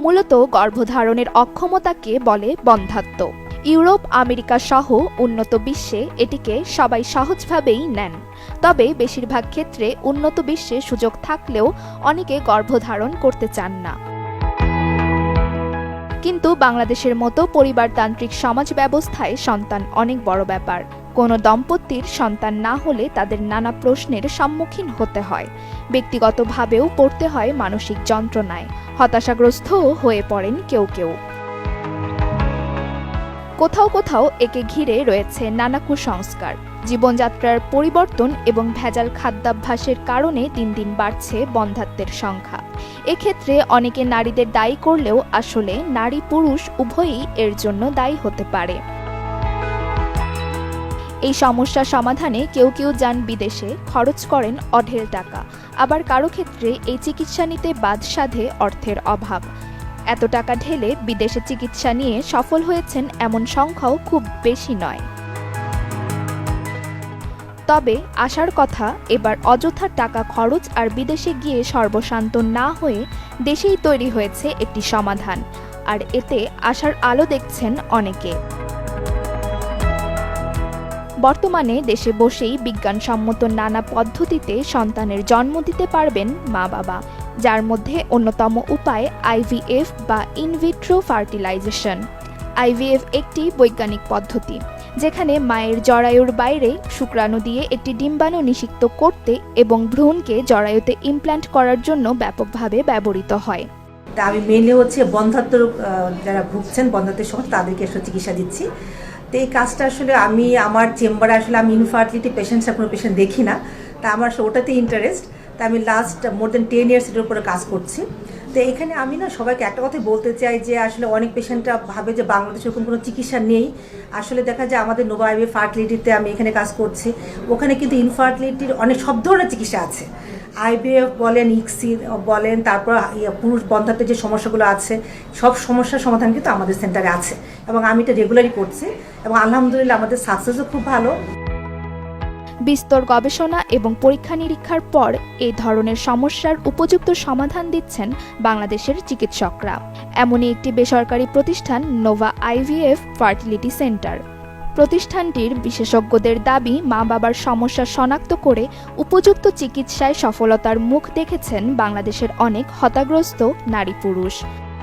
মূলত গর্ভধারণের অক্ষমতাকে বলে বন্ধ্যাত্ব। ইউরোপ, আমেরিকা সহ উন্নত বিশ্বে এটিকে সবাই সহজভাবেই নেন। তবে বেশিরভাগ ক্ষেত্রে উন্নত বিশ্বে সুযোগ থাকলেও অনেকে গর্ভধারণ করতে চান না। কিন্তু বাংলাদেশের মতো পরিবারতান্ত্রিক সমাজ ব্যবস্থায় সন্তান অনেক বড় ব্যাপার। কোনো দম্পতির সন্তান না হলে তাদের নানা প্রশ্নের সম্মুখীন হতে হয়, ব্যক্তিগতভাবেও পড়তে হয় মানসিক যন্ত্রণায়, হতাশাগ্রস্তও হয়ে পড়েন কেউ কেউ। কোথাও কোথাও একে ঘিরে রয়েছে নানা কুসংস্কার, জীবনযাত্রার পরিবর্তন এবং ভেজাল খাদ্যাভ্যাসের কারণে দিন দিন বাড়ছে বন্ধ্যাত্বের সংখ্যা। এক্ষেত্রে অনেকে নারীদের দায়ী করলেও আসলে নারী পুরুষ উভয়ই এর জন্য দায়ী হতে পারে। এই সমস্যা সমাধানে কেউ কেউ যান বিদেশে, খরচ করেন অঢেল টাকা, আবার কারো ক্ষেত্রে এই চিকিৎসা নিতে বাদ সাধে অর্থের অভাব। এত টাকা ঢেলে বিদেশে চিকিৎসা নিয়ে সফল হয়েছেন এমন সংখ্যাও খুব বেশি নয়। তবে আশার কথা, এবার অযথা টাকা খরচ আর বিদেশে গিয়ে সর্বশান্ত না হয়ে দেশেই তৈরি হয়েছে একটি সমাধান, আর এতে আশার আলো দেখছেন অনেকে। বর্তমানে দেশে বসেই বিজ্ঞানসম্মত নানা পদ্ধতিতে সন্তানের জন্ম দিতে পারবেন মা বাবা, যার মধ্যে অন্যতম উপায় আইভিএফ বা ইনভিট্রো ফার্টিলাইজেশন। আইভিএফ একটি বৈজ্ঞানিক পদ্ধতি যেখানে মায়ের জরায়ুর বাইরে শুক্রাণু দিয়ে একটি ডিম্বাণু নিষিক্ত করতে এবং ভ্রূণকে জরায়ুতে ইমপ্ল্যান্ট করার জন্য ব্যাপকভাবে ব্যবহৃত হয়। আমি মেনলি বন্ধ্যাত্ব যারা ভুগছেন, বন্ধ্যাত্বের সময় তাদেরকে আসলে চিকিৎসা দিচ্ছি। তো এই কাজটা আসলে আমি আমার চেম্বারে আমি ইনফার্টিলিটি পেশেন্টস কোনো পেশেন্ট দেখি না, তা আমার ওটাতে ইন্টারেস্ট। তা আমি লাস্ট মোর দেন 10 ইয়ার্স এটার উপরে কাজ করছি। তো এখানে আমি সবাইকে একটা কথাই বলতে চাই যে আসলে অনেক পেশেন্টরা ভাবে যে বাংলাদেশে এরকম কোনো চিকিৎসা নেই। আসলে দেখা যায় আমাদের নোভা আইভিএফ ফার্টিলিটিতে আমি এখানে কাজ করছি, ওখানে কিন্তু ইনফার্টিলিটির অনেক সব ধরনের চিকিৎসা আছে। আইভিএফ বলেন, ইক্সি বলেন, তারপর পুরুষ বন্ধ্যাত্বের যে সমস্যাগুলো আছে সব সমস্যার সমাধান কিন্তু আমাদের সেন্টারে আছে, এবং আমি এটা রেগুলারই করছি, এবং আলহামদুলিল্লাহ আমাদের সাকসেসও খুব ভালো। বিস্তর গবেষণা এবং পরীক্ষা নিরীক্ষার পর এই ধরনের সমস্যার উপযুক্ত সমাধান দিচ্ছেন বাংলাদেশের চিকিৎসকরা। এমনই একটি বেসরকারি প্রতিষ্ঠান নোভা আইভিএফ ফার্টিলিটি সেন্টার। প্রতিষ্ঠানটির বিশেষজ্ঞদের দাবি, মা বাবার সমস্যা শনাক্ত করে উপযুক্ত চিকিৎসায় সফলতার মুখ দেখেছেন বাংলাদেশের অনেক হতাগ্রস্ত নারী পুরুষ।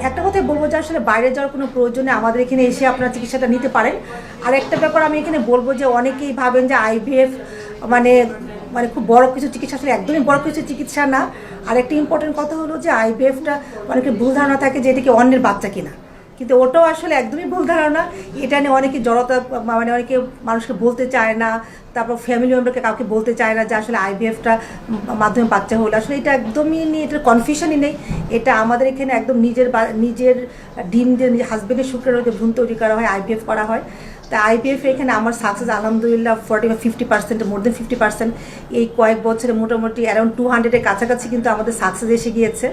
একটা কথাই বলবো যে আসলে বাইরে যাওয়ার কোনো প্রয়োজনে আমাদের এখানে এসে আপনারা চিকিৎসাটা নিতে পারেন। আর একটা ব্যাপার আমি এখানে বলবো যে অনেকেই ভাবেন যে আইভিএফ মানে খুব বড় কিছু চিকিৎসা, আসলে একদমই বড় কিছু চিকিৎসা না। আর একটা ইম্পর্টেন্ট কথা হলো যে আইভিএফটা অনেকের ভুল ধারণা থাকে যে এটা কি অন্যের বাচ্চা কিনা, কিন্তু ওটাও আসলে একদমই ভুল ধারণা। এটা নিয়ে অনেকে জড়তা, অনেকে মানুষকে বলতে চায় না, তারপর ফ্যামিলি মেম্বারকে কাউকে বলতে চায় না যে আসলে আইভিএফটা মাধ্যমে বাচ্চা হলো। আসলে এটা একদমই নেই, এটার কনফিউশনই নেই। এটা আমাদের এখানে একদম নিজের ডিম দিয়ে নিজের হাজবেন্ডের শুক্রাণুতে ভ্রূণ তৈরি করা হয়, আইভিএফ করা হয়। তা আইভিএফ এখানে আমার সাকসেস আলহামদুলিল্লাহ 40-50%, মোর দেন 50%। এই কয়েক বছরে মোটামুটি অ্যারাউন্ড 200-এর কাছাকাছি কিন্তু আমাদের সাকসেস এসে গিয়েছে।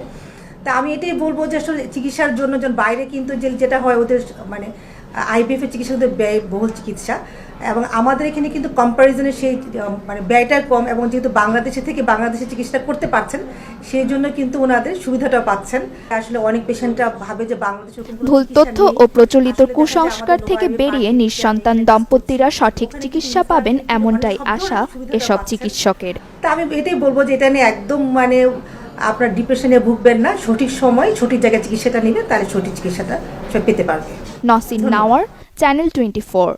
তা আমি এটাই বলবো যে আসলে চিকিৎসার জন্য বাইরে কিন্তু যেটা হয় ওদের আইভিএফের চিকিৎসা কিন্তু ব্যয়বহুল চিকিৎসা, এবং আমাদের এখানে কিন্তু কম্প্যারিজনে সেই ব্যয়টা কম, এবং যেহেতু বাংলাদেশে চিকিৎসা করতে পারছেন সেই জন্য কিন্তু ওনাদের সুবিধাটা পাচ্ছেন। আসলে অনেক পেশেন্টরা ভাবে যে বাংলাদেশে ভুল তথ্য ও প্রচলিত কুসংস্কার থেকে বেরিয়ে নিঃসন্তান দম্পতিরা সঠিক চিকিৎসা পাবেন, এমনটাই আশা এসব চিকিৎসকের। তা আমি এটাই বলবো যে এটা নিয়ে একদম আপনার ডিপ্রেশনে ভুগবেন না, সঠিক সময় সঠিক জায়গায় চিকিৎসাটা নিবে, তাহলে সঠিক চিকিৎসাটা সব পেতে পারবে। নসিন নাওয়ার, চ্যানেল 24।